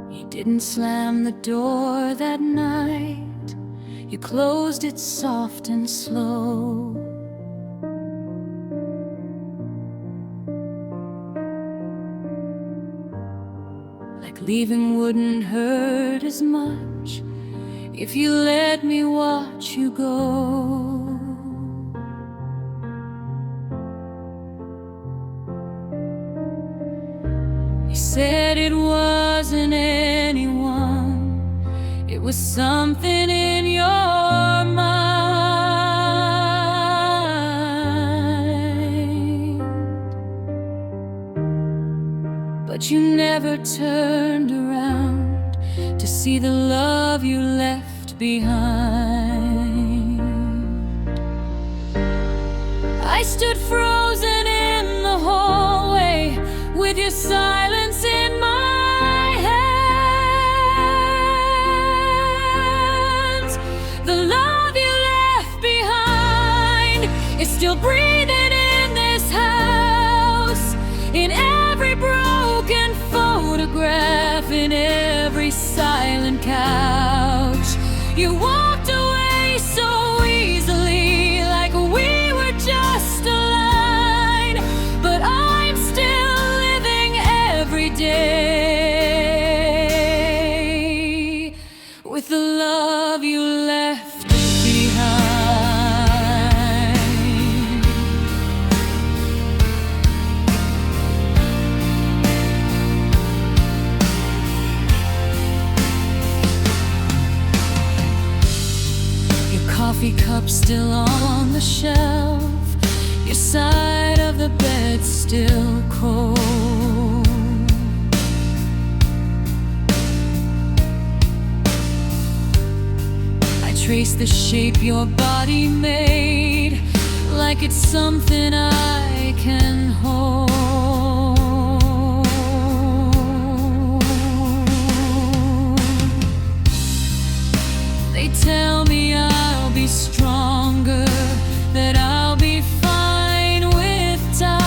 You didn't slam the door that night, you closed it soft and slow. Like leaving wouldn't hurt as much if you let me watch you go. You said it wasn't anyone, it was something in your mind. But you never turned around to see the love you left behind. I stood frozen in the hallway with your silence in my hands. The love you left behind is still breathing in this house, in every broken photograph, in every silent couch. You walked away so easily, like we were just a line, but I'm still living every day with the love you left behind. Your coffee cup still on the shelf, your side of the bed still cold. I trace the shape your body made, like it's something I can hold. They tell me I'll be stronger, that I'll be fine with time.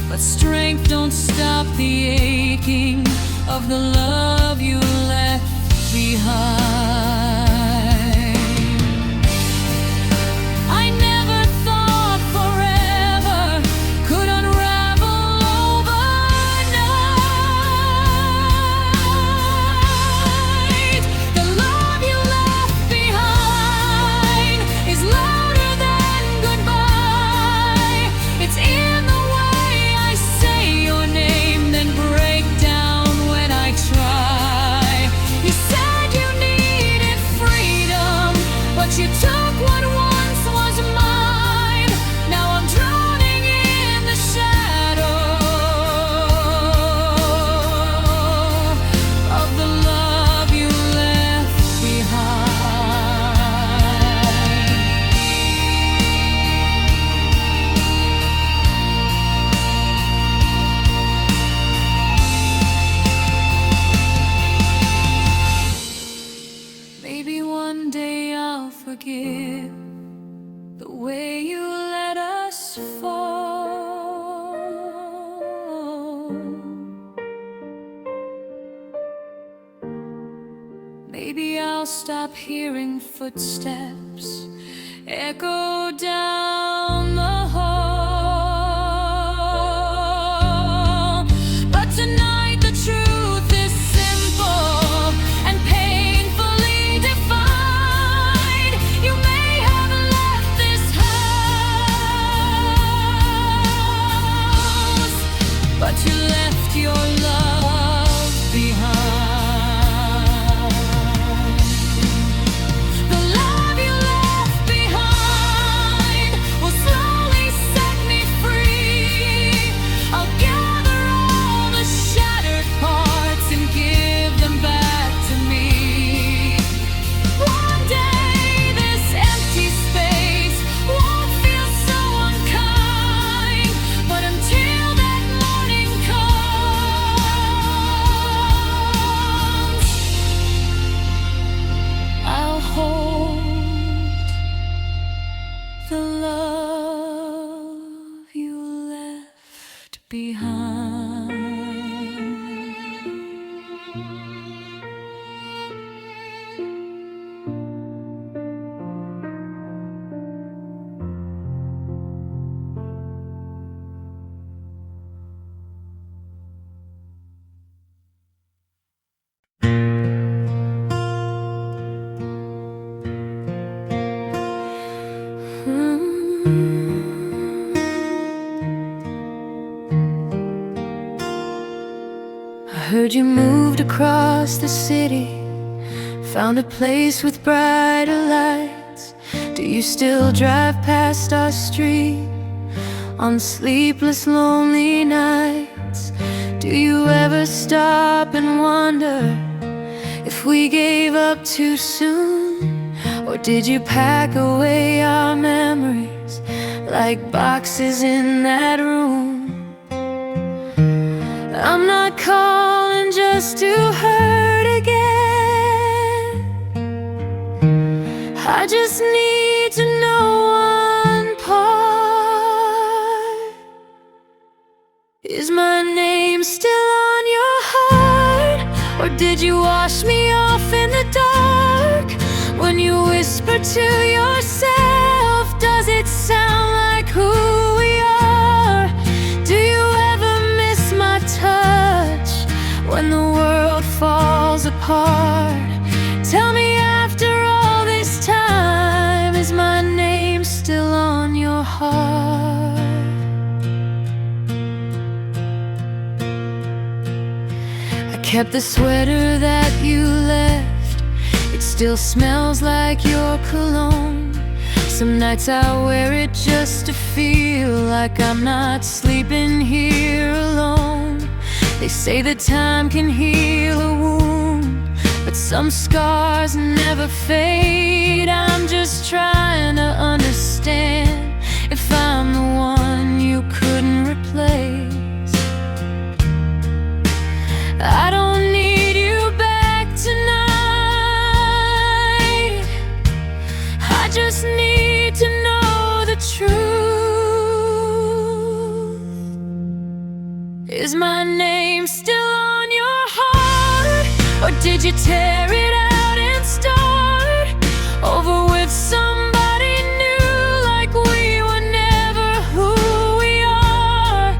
But strength don't stop the aching of the love you left behind. I never thought forever could unravel overnight. The love you left behind is louder than goodbye. It's in the way I say your name, then break down when I try. You said you needed freedom, but you took what once was mine. Now I'm drowning in the shadow of the love you left behind. Maybe one day I'll forgive the way you let us fall. Maybe I'll stop hearing footsteps echo down the hall. But tonight the truth is simple and painfully defined. You may have left this house, but you left your love behind. The love you left behind heard you moved across the city, found a place with brighter lights. Do you still drive past our street on sleepless, lonely nights? Do you ever stop and wonder if we gave up too soon? Or did you pack away our memories like boxes in that room? I'm not calling just to hurt again. I just need to know one part. Is my name still on your heart? Or did you wash me off in the dark? When you whisper to yourself, does it sound like who we are? Do you ever miss my touch when the world falls apart? Tell me, after all this time, is my name still on your heart? I kept the sweater that you left. It still smells like your cologne. Some nights I wear it just to feel like I'm not sleeping here alone. They say that time can heal a wound, but some scars never fade. I'm just trying to understand if I'm the one you couldn't replace. I don't need you back tonight. I just need to know the truth. Is my name still on your heart? Or did you tear it out and start over with somebody new, like we were never who we are?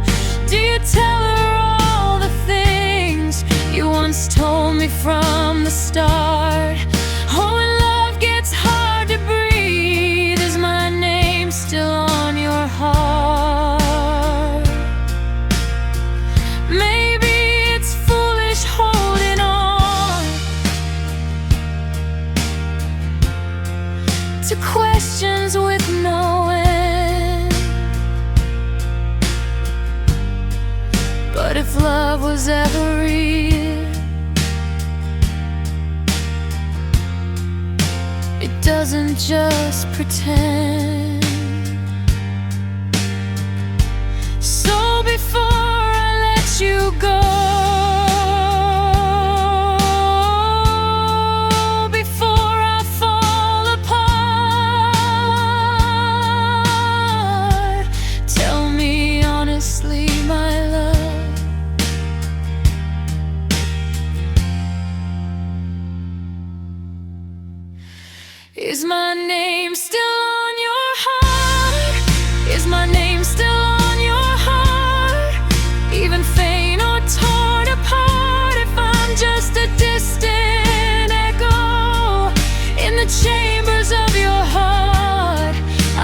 Do you tell her all the things you once told me from the start? Oh, when love gets hard to breathe, is my name still on your heart? Maybe it's foolish holding on to questions with no end. But if love was ever real, it doesn't just pretend. So before I let you go, before I fall apart, tell me honestly, my love, is my name still on your heart? Is my name still on your heart? Even faint or torn apart, if I'm just a distant echo in the chambers of your heart,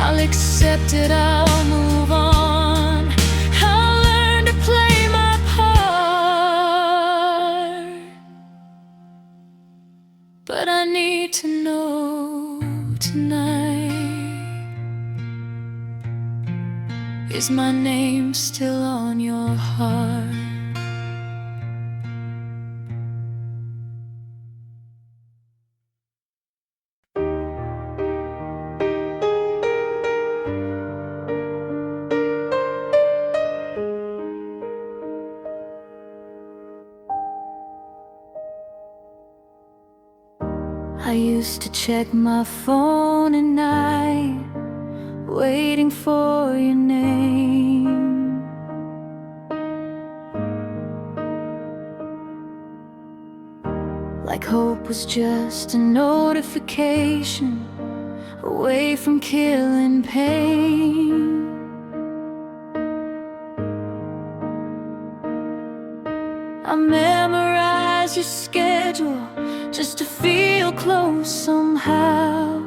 I'll accept it, I'll move on. I'll learn to play my part. But I need to know tonight, is my name still on your heart? I used to check my phone at night, waiting for your name. Like hope was just a notification away from killing pain. I memorized your schedule just to feel close somehow.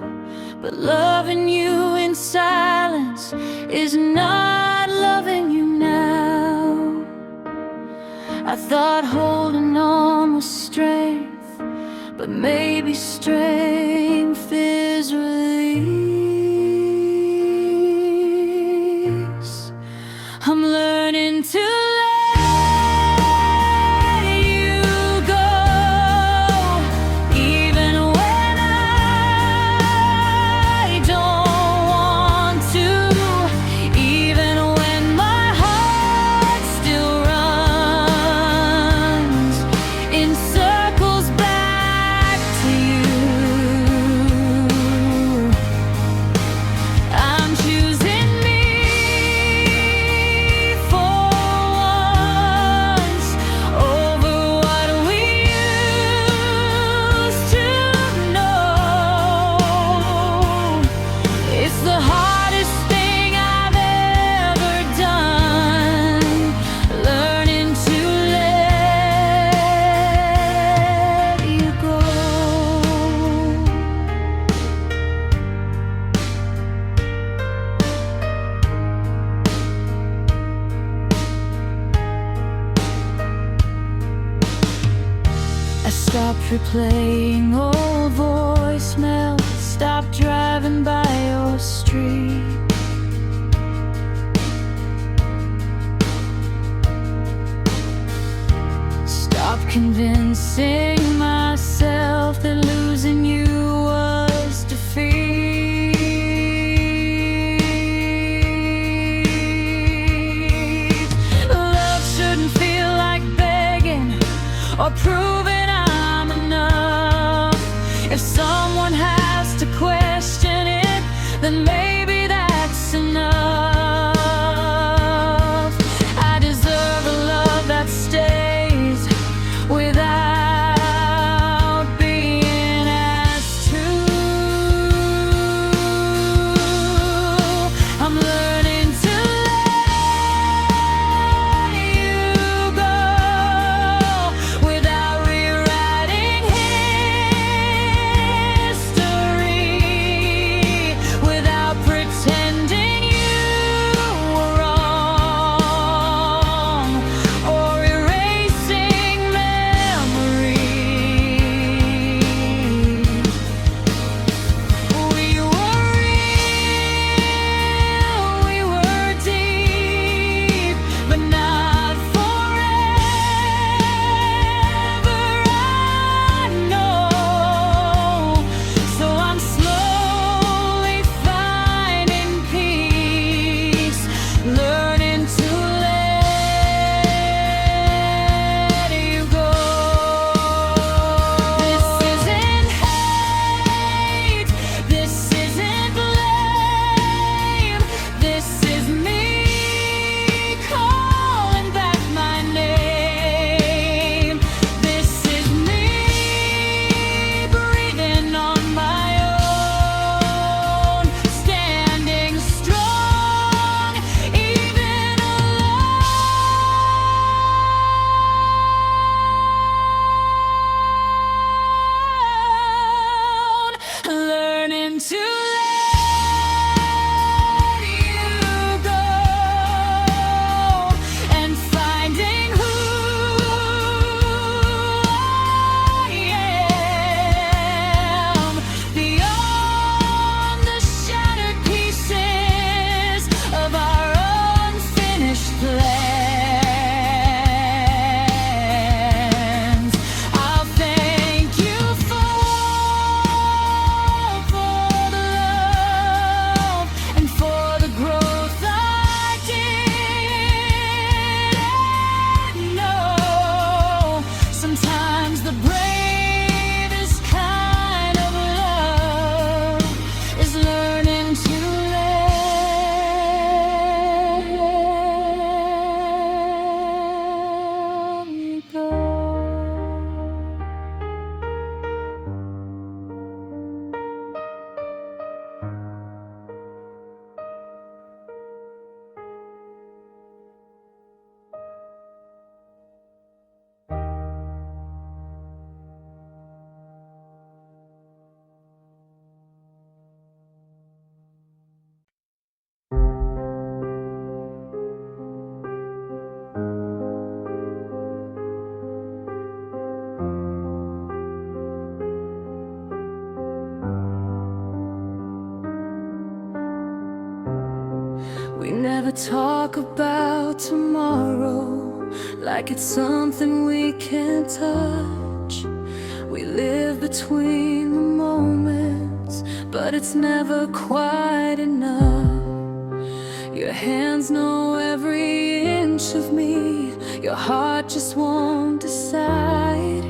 But loving you in silence is not loving you now. I thought holding but maybe strength is release. I'm learning to let you go, even when I don't want to, even when my heart still runs in circles back to you. I'm choosing me for once over what we used to know. It's the hardest thing I've ever done, learning to let you go. I stopped replaying old voicemails, stopped driving by your street. Stop convincing myself that losing you was defeat. Love shouldn't feel like begging or proving I'm enough. If someone has to question it, then maybe that's enough. I deserve a love that stays without being talk about tomorrow like it's something we can't touch. We live between the moments, but it's never quite enough. Your hands know every inch of me, your heart just won't decide.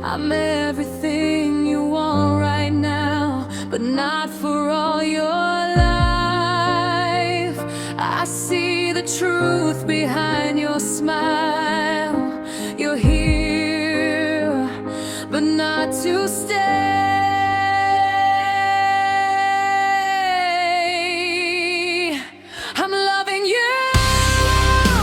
I'm everything you want right now, but not for all your life. I see the truth behind your smile. You're here, but not to stay. I'm loving you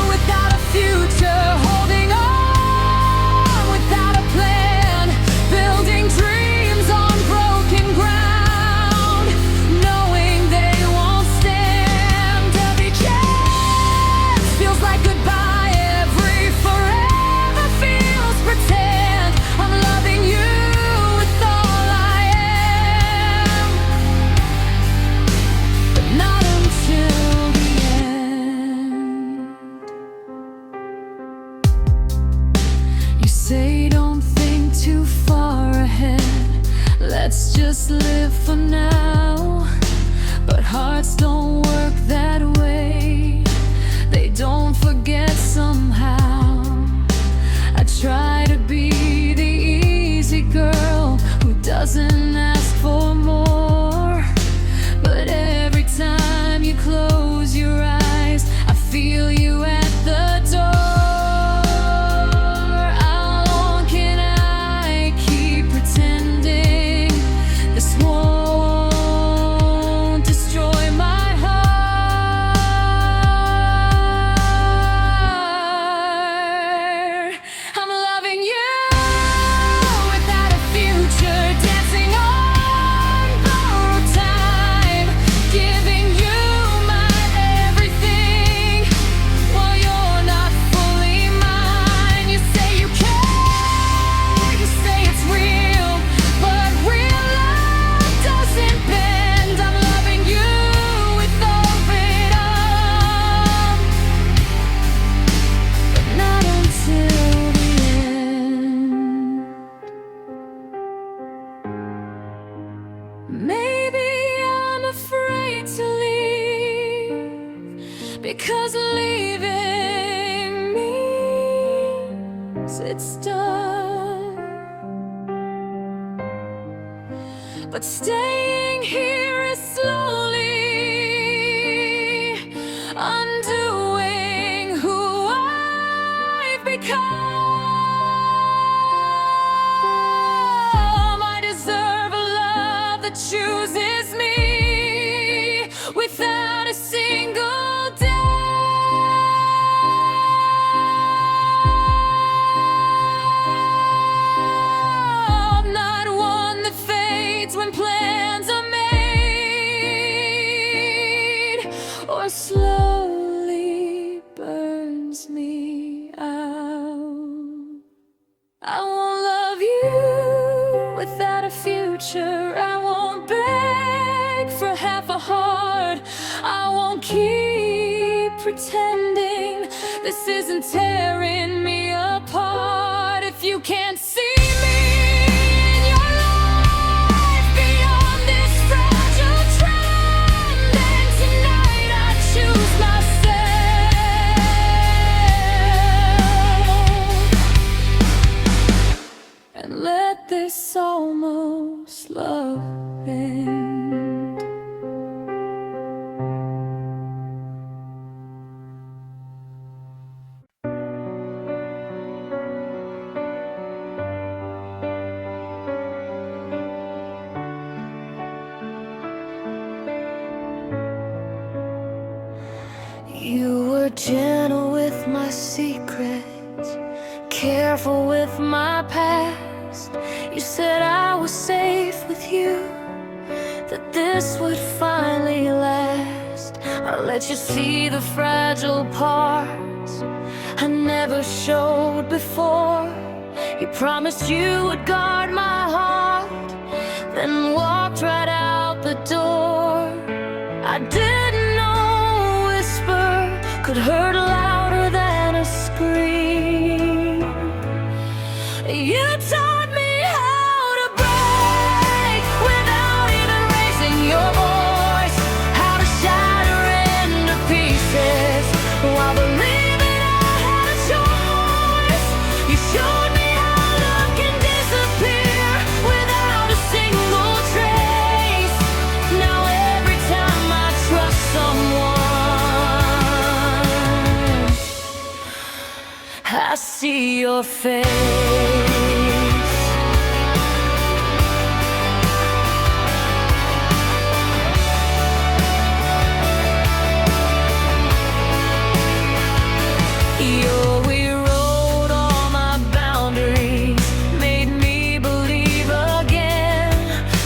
without a future, holding on without a plan, building dreams on broken ground, knowing they won't stand. Every chance feels like goodbye, every forever feels pretend. I'm loving you with all I am, but not until the end. You say don't think too far ahead, let's just live for now. But hearts don't work that way, they don't forget somehow. I try to be the easy girl who doesn't ask for more, but every time you close your eyes, I feel you at the door. How long can I keep pretending this won't destroy my heart? I'm loving you without a future, dancing on borrowed time, giving you my everything while you're not fully mine. You say you care, you say it's real, but real love doesn't bend. I'm loving you with open arms, but not until the end. Maybe I'm afraid to leave, because leaving means it's done. But staying here is slowly undoing who I've become. I deserve a love that chooses me without a single doubt. Not one that fades when plans are made, or slowly burns me out. I won't love you without a future. I won't beg for half a heart. I won't keep pretending this isn't tearing me apart. If you can't see me in your life beyond this fragile trend, then tonight I choose myself and let this almost love end. You were gentle with my secrets, careful with my past. You said I was safe with you, that this would finally last. I let you see the fragile parts I never showed before. You promised you would guard my heart, then walked right out the door. I didn't know a whisper hurt louder than a scream. You taught me how to break without even raising your voice, how to shatter into pieces while believing I had a choice. You showed me how love can disappear without a single trace. Now every time I trust someone, I see your face. You rewrote all my boundaries, made me believe again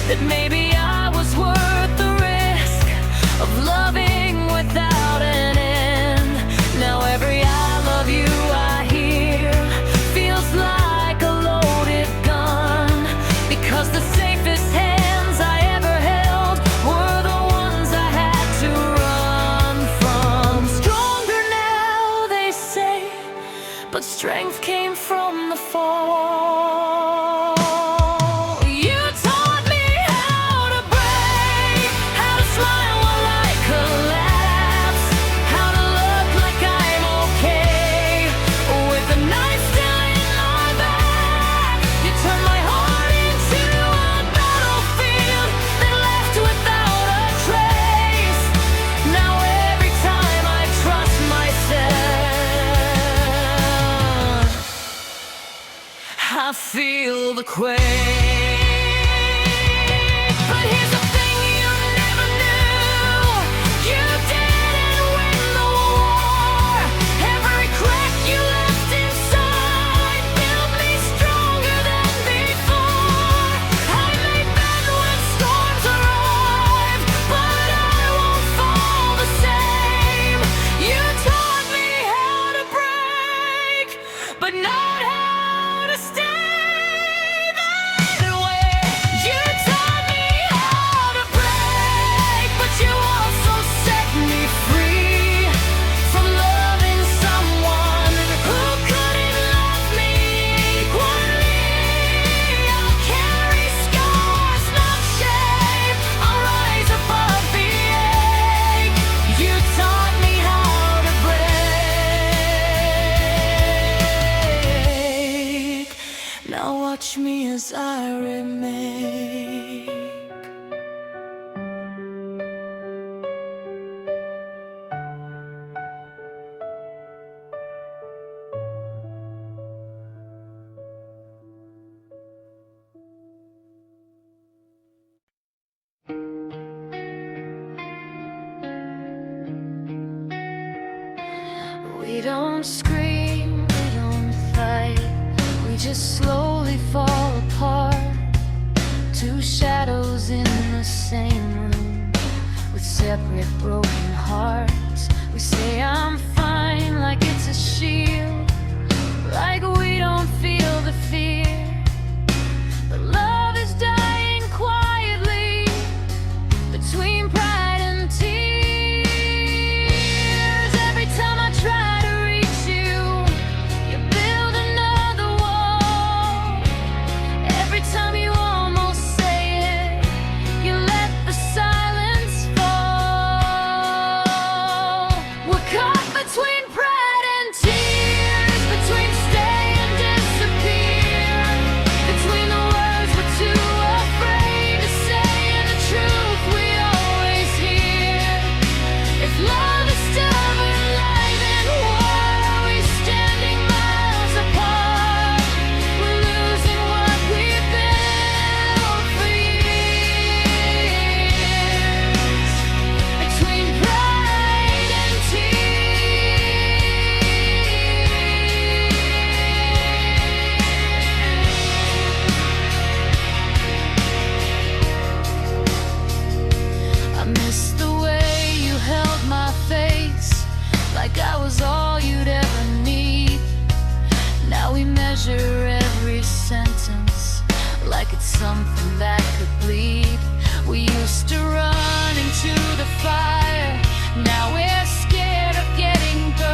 that maybe I was worth the risk of loving without an end. Now every I love you I hear feels like a loaded gun, because the safest hands I ever held were the ones I had to run from. Stronger now, they say, but strength came from the fall. You taught me how to break, how to smile while I collapse, how to look like I'm okay with the knife still in my back. You turned my heart into a battlefield that left without a trace. Now every time I trust myself, I feel the quake. But here's the thing you never knew: you didn't win the war. Every crack you left inside built me stronger than before. I may bend when storms arrive, but I won't fall the same. You taught me how to break, but not how to stay that way. You taught me how to break, but you also set me free from loving someone who couldn't love me equally. I'll carry scars, not shame. I'll rise above the ache. You taught me how to break. Now watch me as I remake. We don't scream, we don't fight, we just slowly fall apart. Two shadows in the same room with separate broken hearts. We say I'm fine like it's a shield, like we don't feel the fear. But love is dying quietly between pride and tears. Every time I try to reach you, you build another wall. Every time you almost say it, you let the silence fall. We're caught between pride and tears, between stay and disappear, between the words we're too afraid to say and the truth we always hear. If love is still alive in war, are we standing miles apart? We're losing what we've built for years, between pride and tears. I miss the way you held my face, like I was all you'd ever need. Now we measure every sentence like it's something that could bleed. We used to run into the fire, now we're scared of getting burned.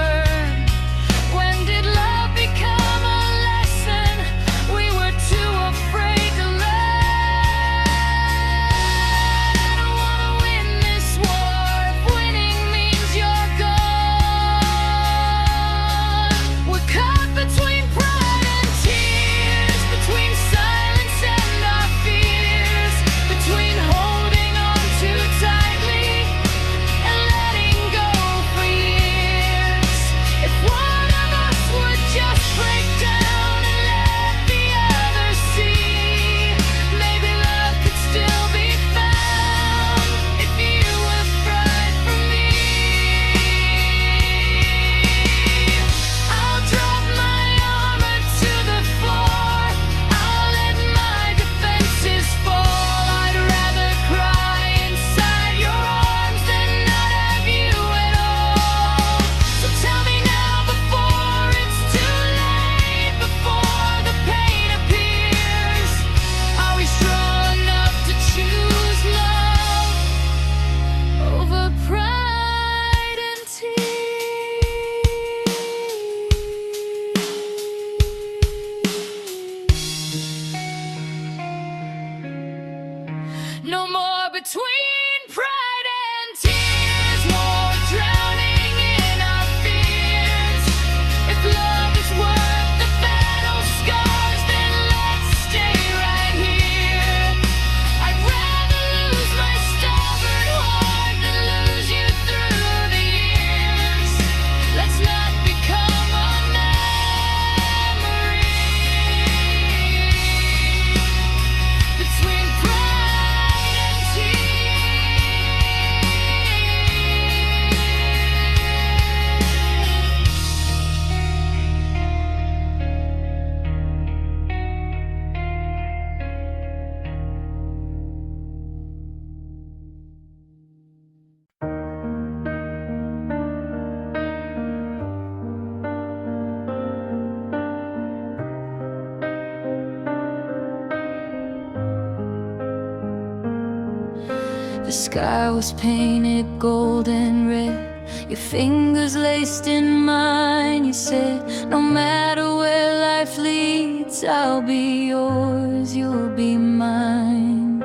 The sky was painted gold and red, your fingers laced in mine. You said, no matter where life leads, I'll be yours, you'll be mine.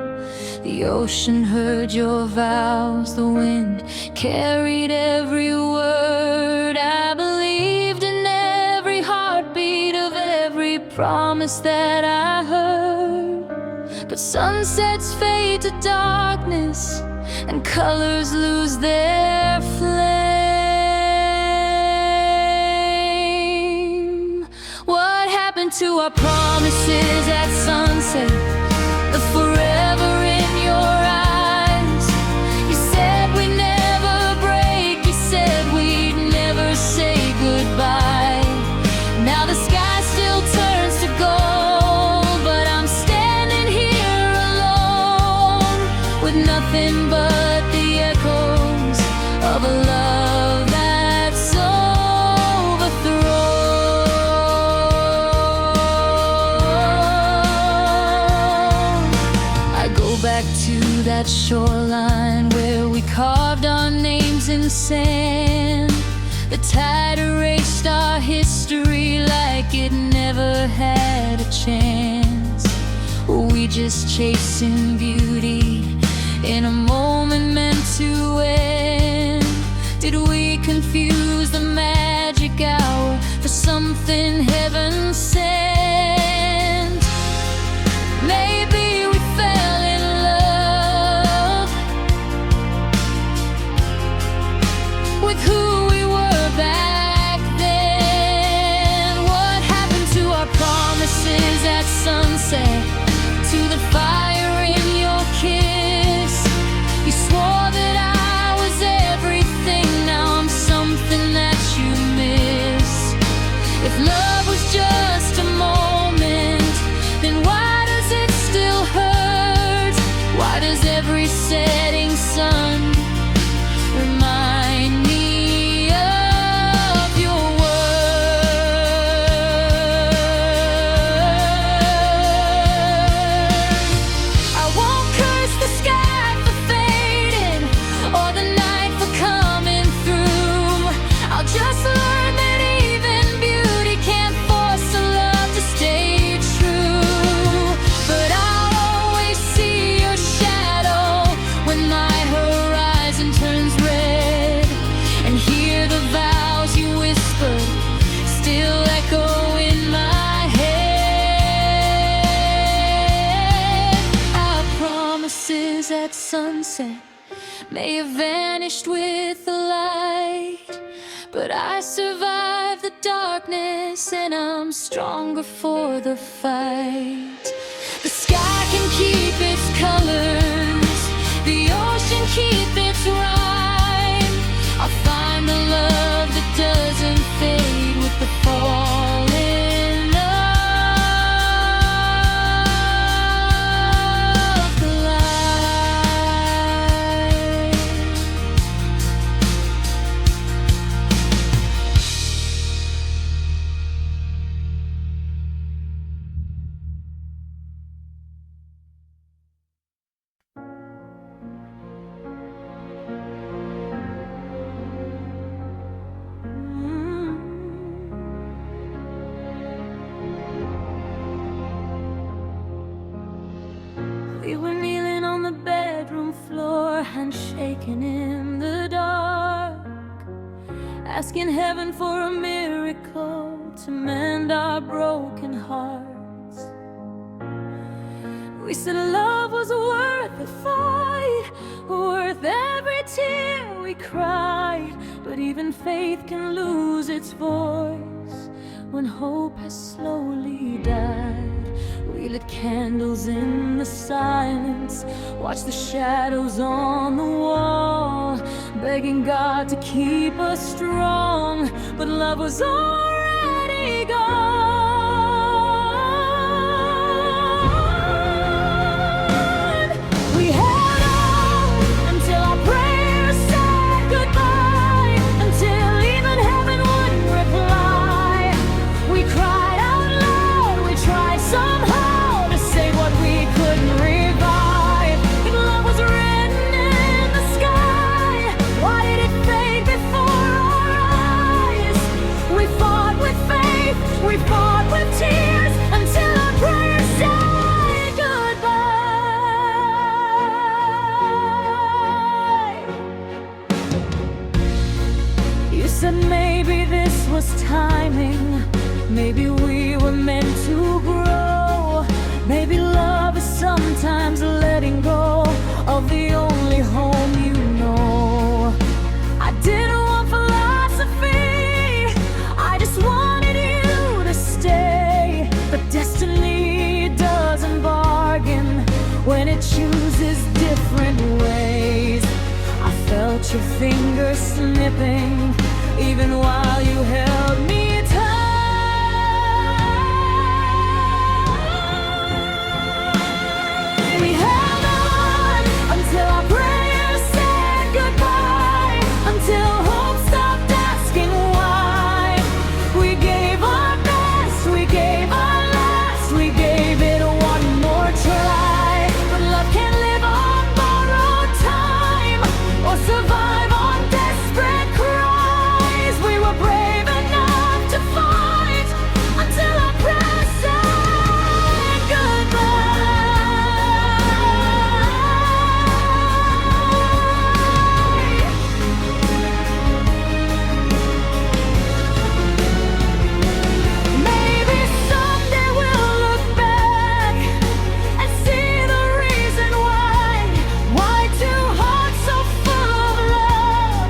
The ocean heard your vows, the wind carried every word. I believed in every heartbeat of every promise that I heard. But sunsets fade to darkness and colors lose their flame. What happened to our promises at sunset? The forever in your eyes. You said we'd never break, you said we'd never say goodbye. Now the sky still turns to gold, but I'm standing here alone with nothing but the echoes of a love that's overthrown. I go back to that shoreline where we carved our names in sand. The tide erased our history like it never had a chance. We just chasing beauty in a moment meant to end. Did we confuse the magic hour for something heaven sent? Maybe we fell in love with who we were back then. What happened to our promises at sunset? To the fire in your kiss, you swore that I was everything. Now I'm something that you miss. If love was just a moment, then why does it still hurt? Why does every setting sun remind me of your words? I won't curse the sky for fading or the night for coming through. I'll just learn that even beauty can't force a love to stay true. But I'll always see your shadow when my horizon turns red, and hear the vows you whispered still echo in my head. Our promises at sunset may have vanished with the light, but I survived the darkness and I'm stronger for the fight. The sky can keep its colors, the ocean keep its rhyme. I'll find the love that doesn't fade with the falling of the light. We were kneeling on the bedroom floor, hands shaking in the dark, asking heaven for a miracle to mend our broken hearts. We said love was worth the fight, worth every tear we cried. But even faith can lose its voice when hope has slowly died. We lit candles in the silence, watched the shadows on the wall, begging God to keep us strong, but love was already gone. We held on until our prayers said goodbye, until even heaven wouldn't reply. We cried out loud, we tried somehow to say what we couldn't revive. If love was written was timing. Maybe we were meant to grow. Maybe love is sometimes letting go of the only home you know. I didn't want philosophy, I just wanted you to stay. But destiny doesn't bargain when it chooses different ways. I felt your fingers snipping even while you held me tight. We held on until our prayers said goodbye, until hope stopped asking why. We gave our best, we gave our last, we gave it one more try. But love can't live on borrowed time or survive on desperate cries. We were brave enough to fight until our prayers said goodbye. Maybe someday we'll look back and see the reason why two hearts so full of love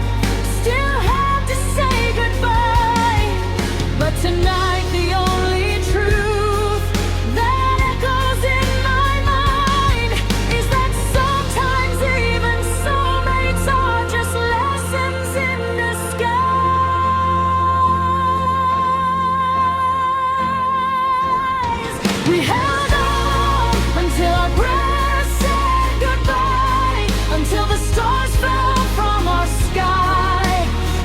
still have to say goodbye. But tonight the only truth that echoes in my mind is that sometimes even soulmates are just lessons in disguise. We held on until our prayers said goodbye, until the stars fell from our sky.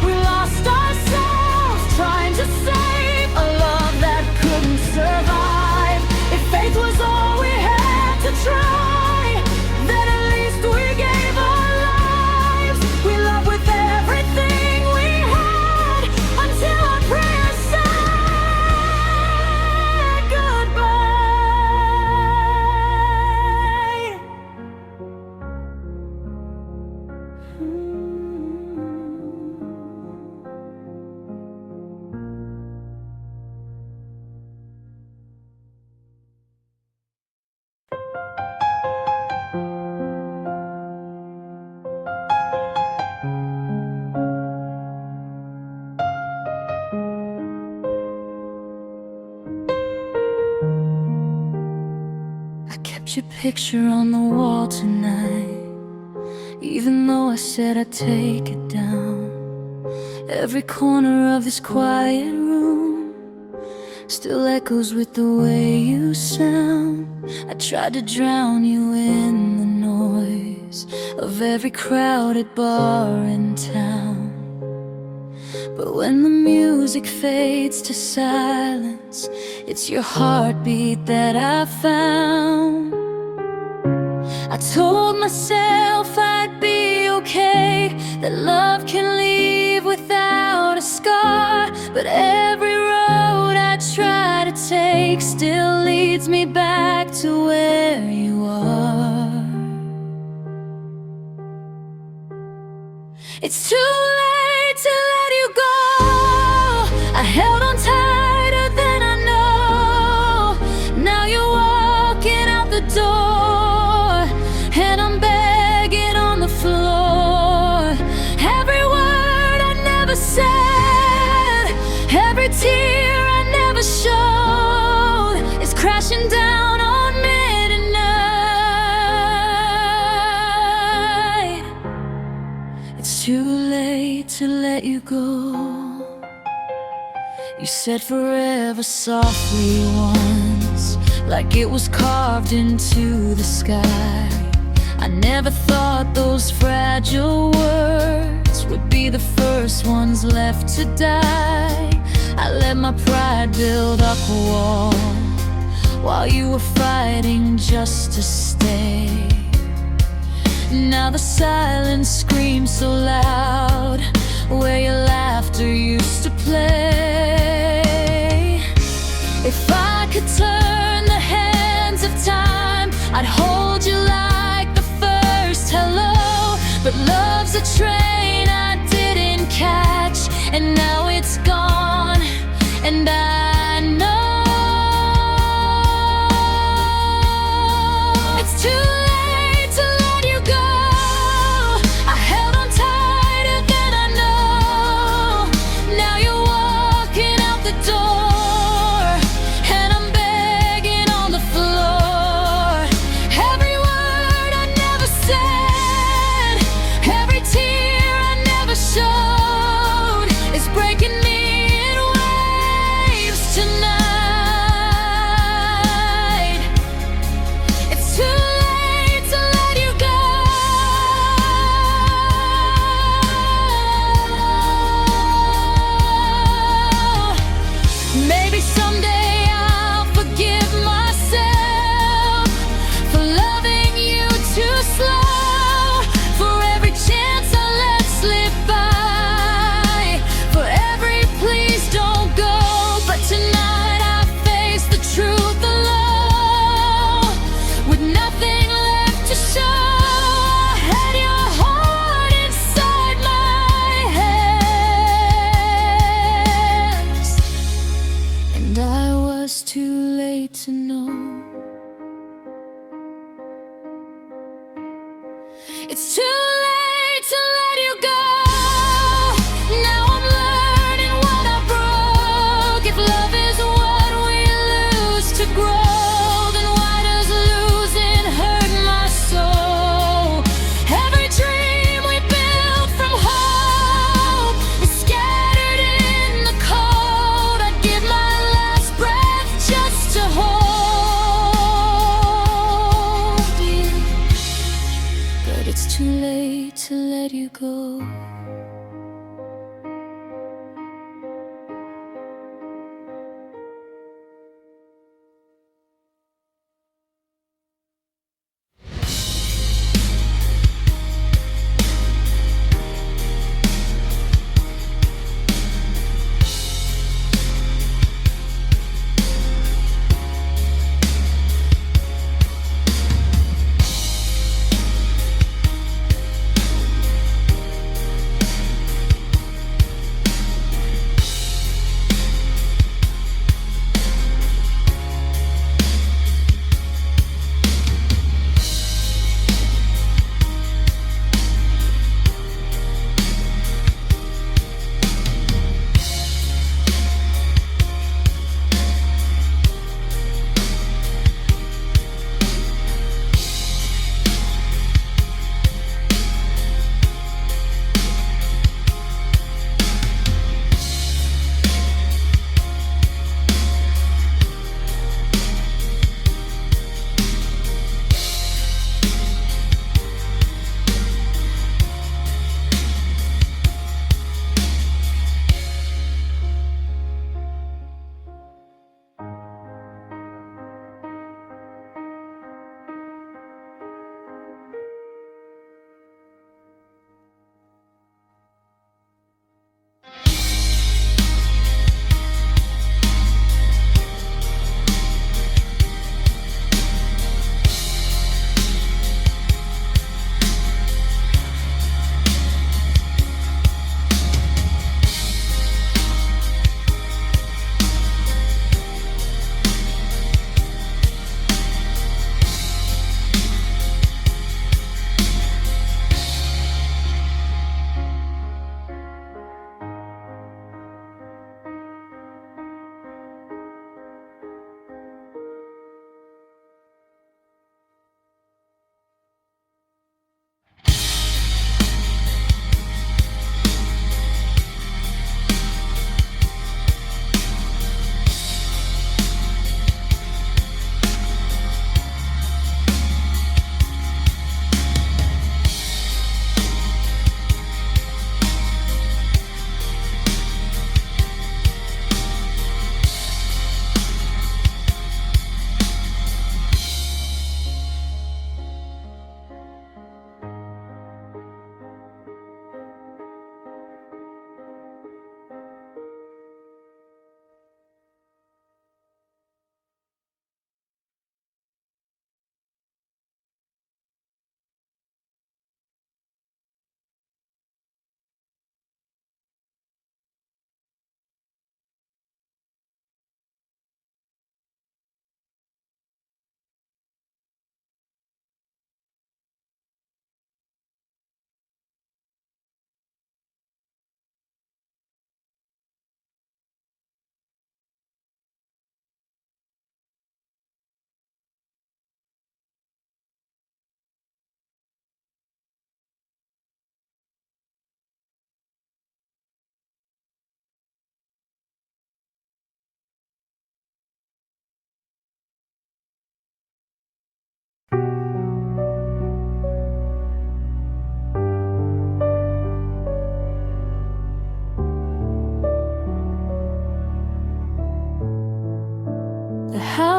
We lost ourselves trying to save a love that couldn't survive. If faith was all we had to try, then at least we gave our lives. We loved with everything we had until our prayers said goodbye. I kept your picture on the wall tonight, even though I said I'd take it down. Every corner of this quiet room still echoes with the way you sound. I tried to drown you in the noise of every crowded bar in town. But when the music fades to silence, it's your heartbeat that I found. I told myself I'd be okay, that love can leave without a scar. But every road I try to take still leads me back to where you are. It's too late to let you go. I held on tighter than I know. Now you're walking out the door, and I'm begging on the floor. Every word I never said, every tear I never showed is crashing down on midnight. It's too late to let you go. You said forever softly once, like it was carved into the sky. I never thought those fragile words would be the first ones left to die. I let my pride build up a wall while you were fighting just to stay. Now the silence screams so loud where your laughter used to play. If I could turn the hands of time, I'd hold you like the first hello. But love's a train I didn't catch, and now it's gone just too late to know. It's too late to let you go. Now I'm learning what I broke. If love is what we lose to grow, then why does losing hurt my soul? Every dream we built from hope is scattered in the cold. I'd give my last breath just to hold you, but it's too late to let you go.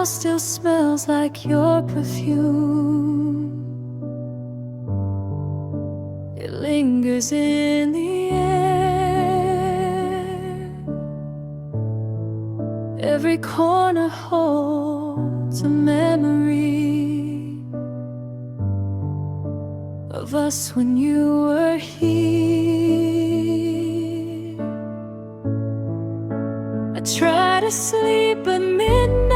house still smells like your perfume. It lingers in the air. Every corner holds a memory of us when you were here. I try to sleep at midnight.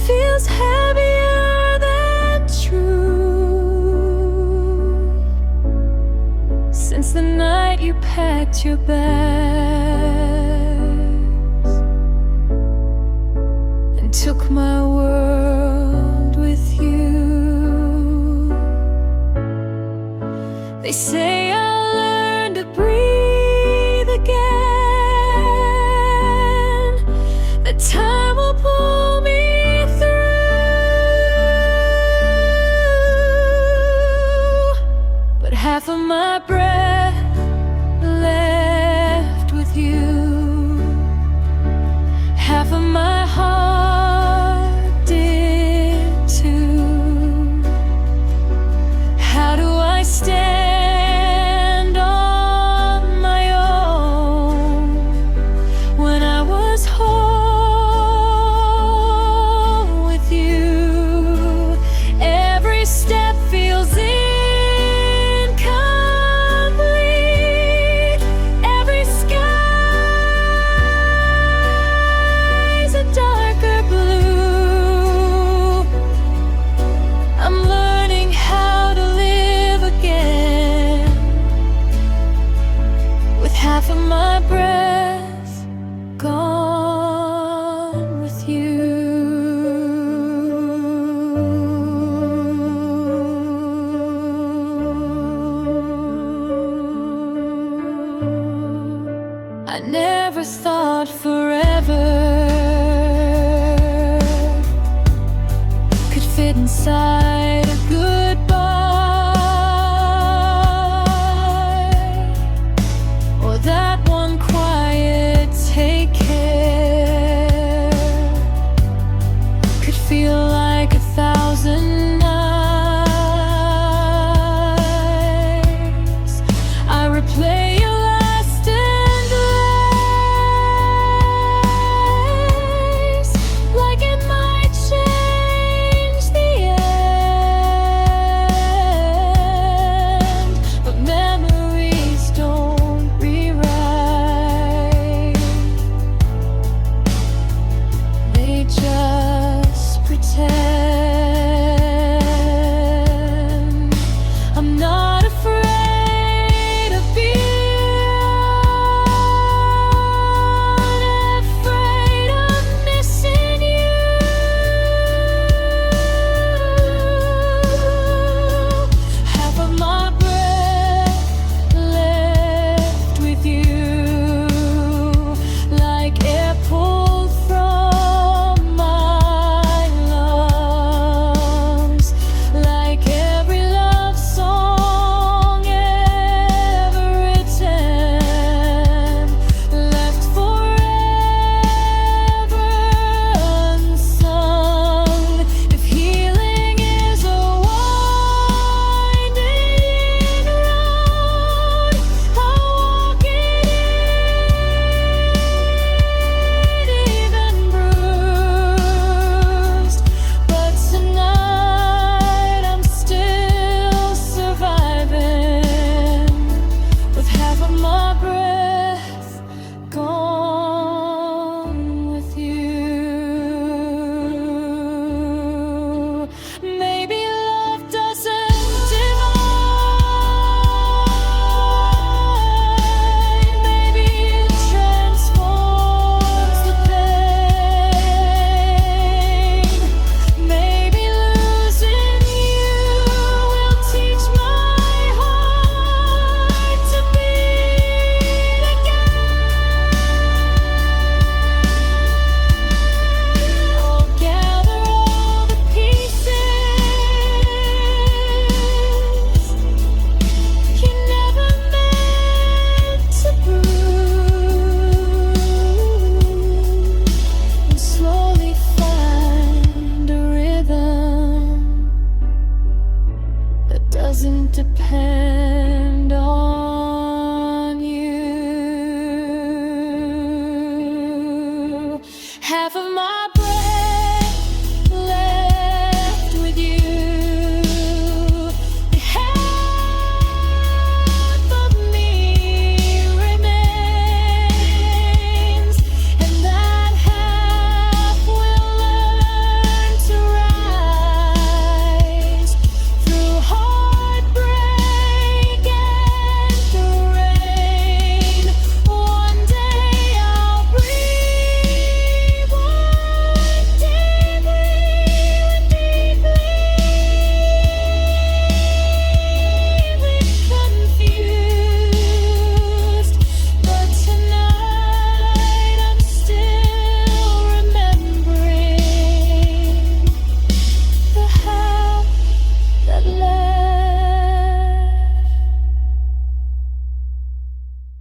Feels heavier than true. Since the night you packed your bags and took my world with you. They say I'll learn to breathe again, that time will pull me through. But half of my breath left with you, half of my heart did too. How do I stand on my own when I was whole with you? Every step feels incomplete. Every sky's a darker blue. I'm learning how to live again with half of my breath gone with you. I never thought forever could fit inside a goodbye, or that one quiet take care could feel like 1,000 nights. I replay your last embrace like it might change the end, but memories don't rewrite. They just pretend. I'm not afraid of being afraid of missing you. Half of my breath left with you, like air pulled from my lungs, like every love song ever written, left forever unsung. If healing is a winding road, I'll walk it even bruised. But tonight I'm still surviving with half of my breath gone with you. Maybe love doesn't divide, maybe it transforms the pain. Maybe losing you will teach my heart to beat again. I'll gather all the pieces you never meant to bruise, and slowly find a rhythm that doesn't depend on you. Half of my breath left with you, half of me remains.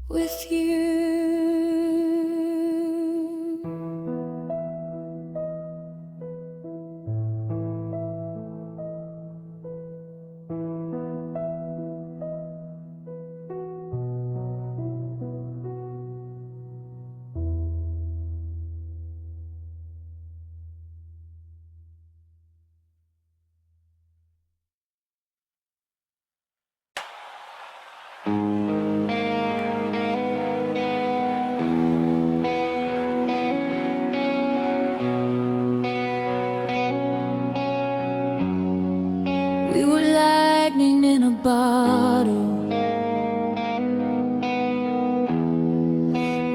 with you. We were lightning in a bottle.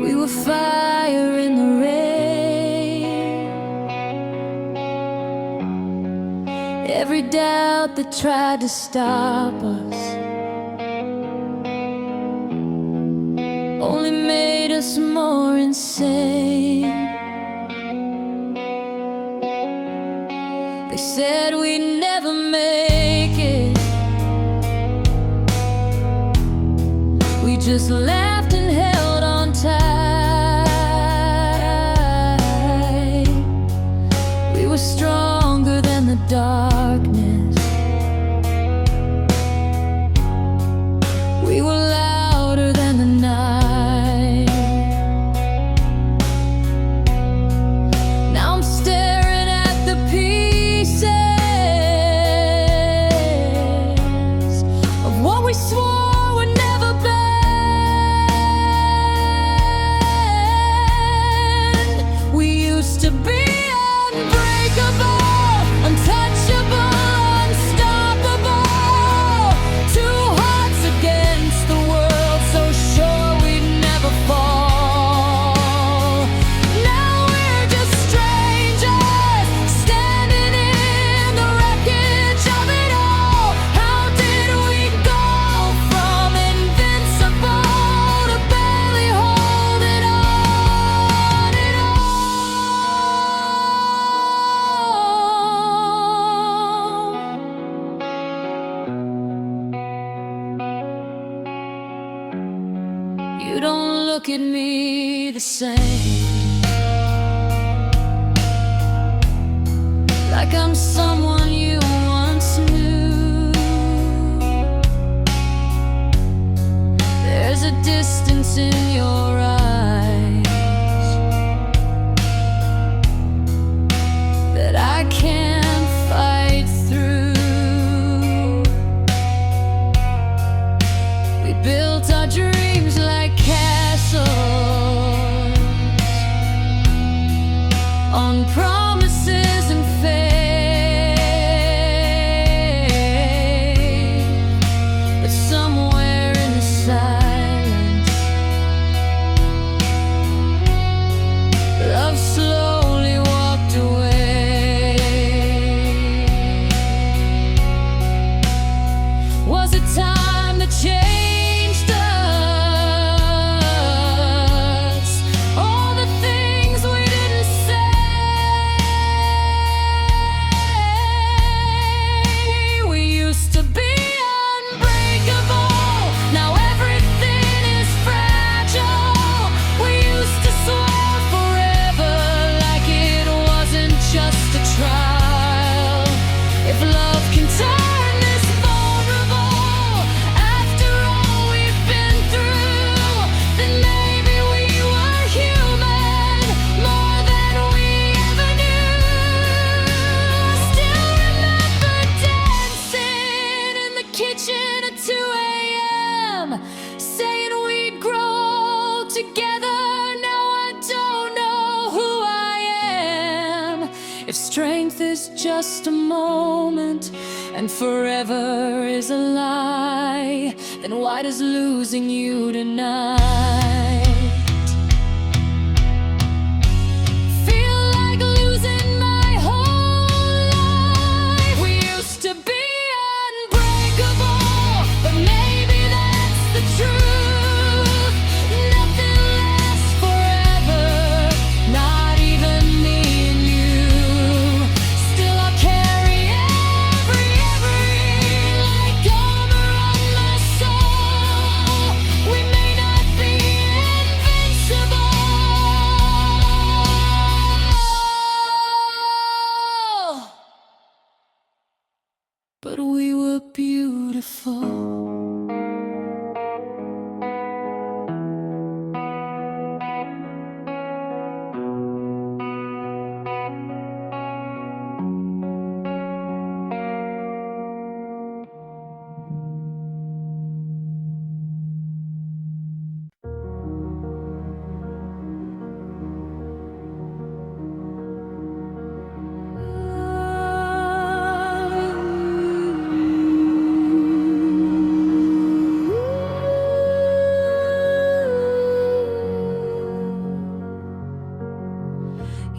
We were fire in the rain. Every doubt that tried to stop us only made us more insane. They said we'd never make it. We just laughed and held on tight. We were stronger than the darkness. We were louder than the night. Now I'm staring at the pieces of what we swore would never bend. We used to be unbreakable, untouchable, unstoppable. Two hearts against the world, so sure we'd never fall. Now we're just strangers, standing in the wreckage of it all. How did we go from invincible to barely holding on at all? You don't look at me the same, like I'm someone you once knew. There's a distance in your eyes that I can't fight through. We built our dreams like castles on promises and faith, but somewhere in the silence, love slowly walked away. Was it time that changed us? All the things we didn't say. We used to be unbreakable, now everything is fragile. We used to swear forever like it wasn't just a trial. If love can turn this vulnerable, after all we've been through, then maybe we were human, more than we ever knew. I still remember dancing in the kitchen at 2 a.m., saying we'd grow together. Now I don't know who I am. If strength is just a moment and forever is a lie, then why does losing you tonight feel like losing my whole life? We used to be unbreakable, but maybe that's the truth. Nothing lasts forever, not even me and you. Still I'll carry every like armor on my soul. We may not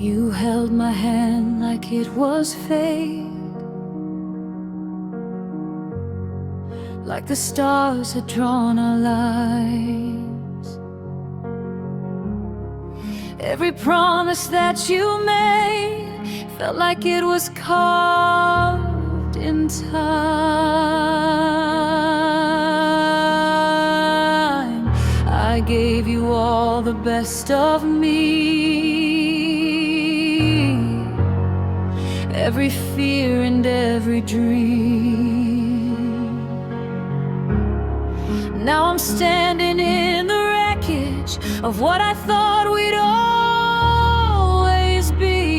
You held my hand like it was fate, like the stars had drawn our lives. Every promise that you made felt like it was carved in time. I gave you all the best of me, every fear and every dream. Now I'm standing in the wreckage of what I thought we'd always be.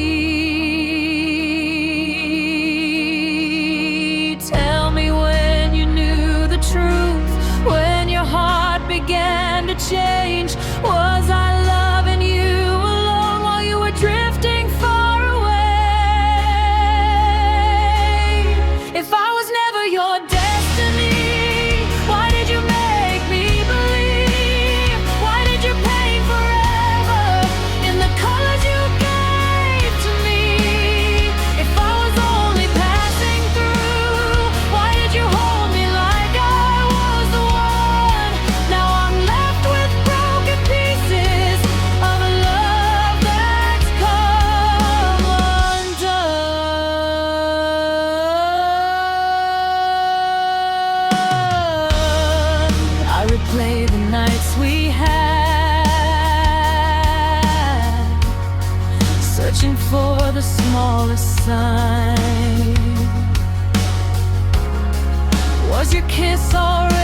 Tell me when you knew the truth, when your heart began to change. Was I loving you alone while you were drifting far away? If I was never your destiny, why did you make me believe? Why did you paint forever in the colors you gave to me? If I was only passing through, why did you hold me like I was the one? Now I'm left with broken pieces of a love that's come undone. I replay the nights we had, searching for the smallest sign. Was your kiss alright?